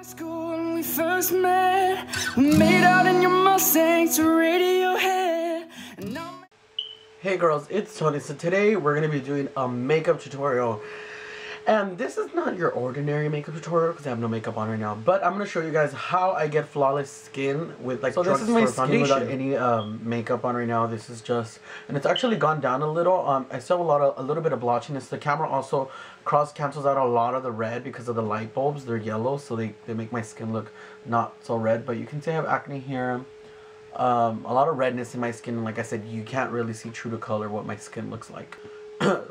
School when we first met, we made out in your Mustang to Radiohead. And now... Hey girls, it's Tony. So today we're going to be doing a makeup tutorial. And this is not your ordinary makeup tutorial because I have no makeup on right now. But I'm going to show you guys how I get flawless skin with like Drugstore foundation without any makeup on right now. This is just, and it's actually gone down a little. I still have a little bit of blotchiness. The camera also cross cancels out a lot of the red because of the light bulbs. They're yellow, so they make my skin look not so red. But you can see I have acne here. A lot of redness in my skin, and like I said, you can't really see true to color what my skin looks like.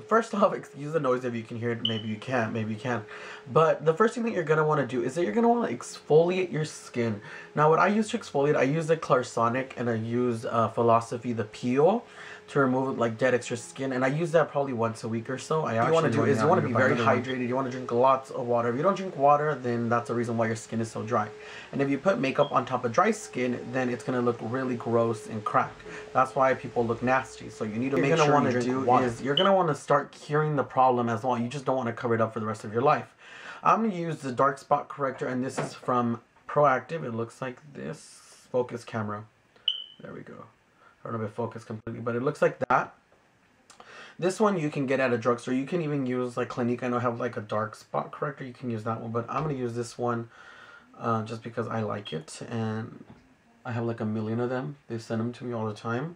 First off, excuse the noise if you can hear it. Maybe you can't, maybe you can. But the first thing that you're going to want to do is that you're going to want to exfoliate your skin. Now what I use to exfoliate, I use the Clarsonic and I use Philosophy the Peel to remove like dead extra skin, and I use that probably once a week or so. What you want to do is you want to be very hydrated. You want to drink lots of water. If you don't drink water, then that's the reason why your skin is so dry. And if you put makeup on top of dry skin, then it's going to look really gross and cracked. That's why people look nasty. So you need to make sure you drink water. You're going to want to start curing the problem as well. You just don't want to cover it up for the rest of your life. I'm going to use the dark spot corrector, and this is from Proactive. It looks like this. Focus camera. There we go. I don't know if it focused completely, but it looks like that. This one you can get at a drugstore. You can even use like Clinique. I know I have like a dark spot corrector. You can use that one, but I'm going to use this one just because I like it, and I have like a million of them. They send them to me all the time.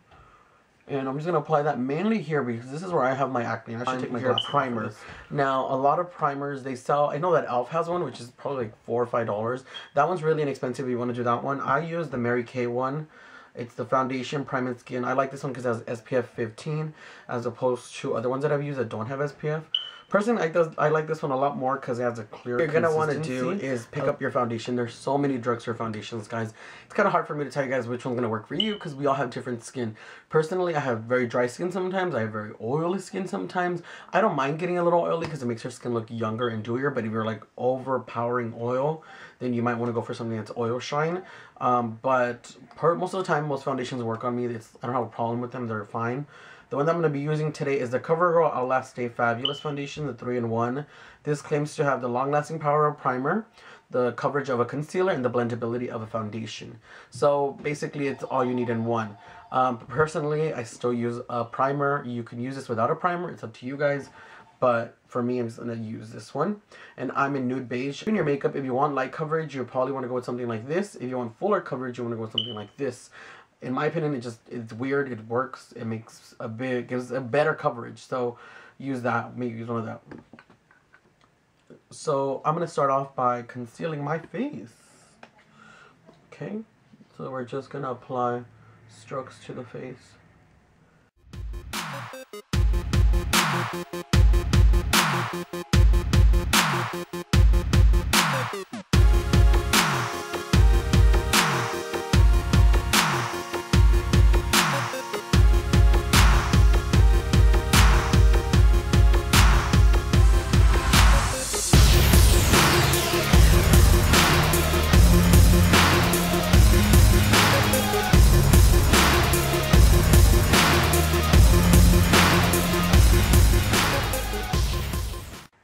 And I'm just going to apply that mainly here because this is where I have my acne. I should take my primer. Now, a lot of primers, they sell, I know that e.l.f. has one, which is probably like $4 or $5. That one's really inexpensive if you want to do that one. I use the Mary Kay one. It's the foundation priming skin. I like this one because it has SPF 15 as opposed to other ones that I've used that don't have SPF. Personally, I like this one a lot more because it has a clear consistency. What you're going to want to do is pick up your foundation. There's so many drugstore foundations, guys. It's kind of hard for me to tell you guys which one's going to work for you because we all have different skin. Personally, I have very dry skin sometimes. I have very oily skin sometimes. I don't mind getting a little oily because it makes your skin look younger and dewier. But if you're like overpowering oil, then you might want to go for something that's oil shine. But most of the time, most foundations work on me. I don't have a problem with them. They're fine. The one that I'm going to be using today is the CoverGirl Outlast Stay Fabulous Foundation, the 3-in-1. This claims to have the long-lasting power of primer, the coverage of a concealer, and the blendability of a foundation. So basically, it's all you need in one. Personally, I still use a primer. You can use this without a primer. It's up to you guys. But for me, I'm just going to use this one. And I'm in nude beige. In your makeup, if you want light coverage, you probably want to go with something like this. If you want fuller coverage, you want to go with something like this. In my opinion, it's weird. It works. It gives a better coverage. So use that. Maybe use one of that. So I'm going to start off by concealing my face. Okay. So we're just going to apply strokes to the face.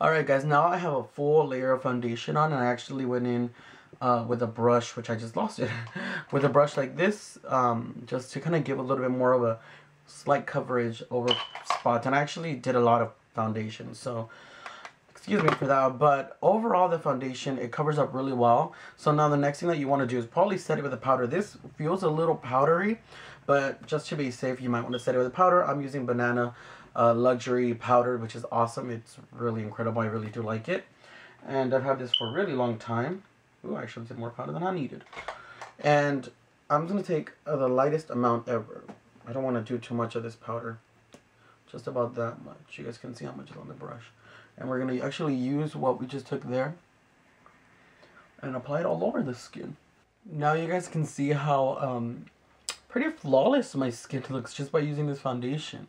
Alright guys, now I have a full layer of foundation on, and I actually went in with a brush, which I just lost it, with a brush like this, just to kind of give a little bit more of a slight coverage over spots. And I actually did a lot of foundation, so excuse me for that. But overall, the foundation, it covers up really well. So now the next thing that you want to do is probably set it with a powder. This feels a little powdery, but just to be safe, you might want to set it with a powder. I'm using Banana Luxury powder, which is awesome. It's really incredible. I really do like it, and I've had this for a really long time. Ooh, I actually did more powder than I needed. And I'm going to take the lightest amount ever. I don't want to do too much of this powder. Just about that much. You guys can see how much is on the brush. And we're going to actually use what we just took there and apply it all over the skin. Now you guys can see how pretty flawless my skin looks just by using this foundation.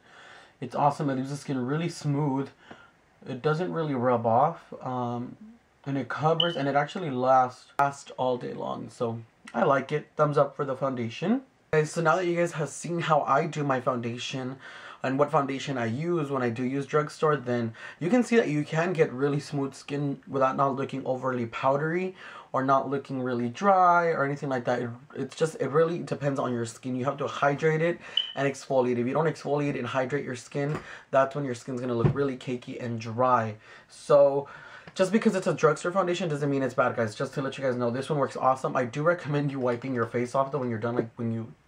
It's awesome. It leaves the skin really smooth. It doesn't really rub off. And it covers, and it actually lasts all day long. So I like it. Thumbs up for the foundation. Okay, so now that you guys have seen how I do my foundation, and what foundation I use when I do use Drugstore, then you can see that you can get really smooth skin without not looking overly powdery or not looking really dry or anything like that. It really depends on your skin. You have to hydrate it and exfoliate. If you don't exfoliate and hydrate your skin, that's when your skin's gonna look really cakey and dry. So just because it's a Drugstore foundation doesn't mean it's bad, guys. Just to let you guys know, this one works awesome. I do recommend you wiping your face off though when you're done, like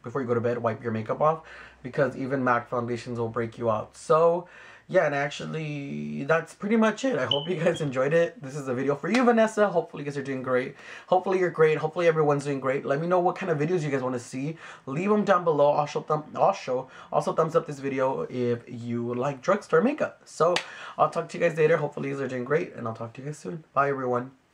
before you go to bed, wipe your makeup off, because even MAC foundations will break you out. So yeah, and actually that's pretty much it. I hope you guys enjoyed it. This is a video for you, Vanessa. Hopefully you guys are doing great. Hopefully you're great. Hopefully everyone's doing great. Let me know what kind of videos you guys want to see. Leave them down below. Also thumbs up this video if you like Drugstore makeup. So I'll talk to you guys later. Hopefully you guys are doing great, and I'll talk to you guys soon. Bye everyone.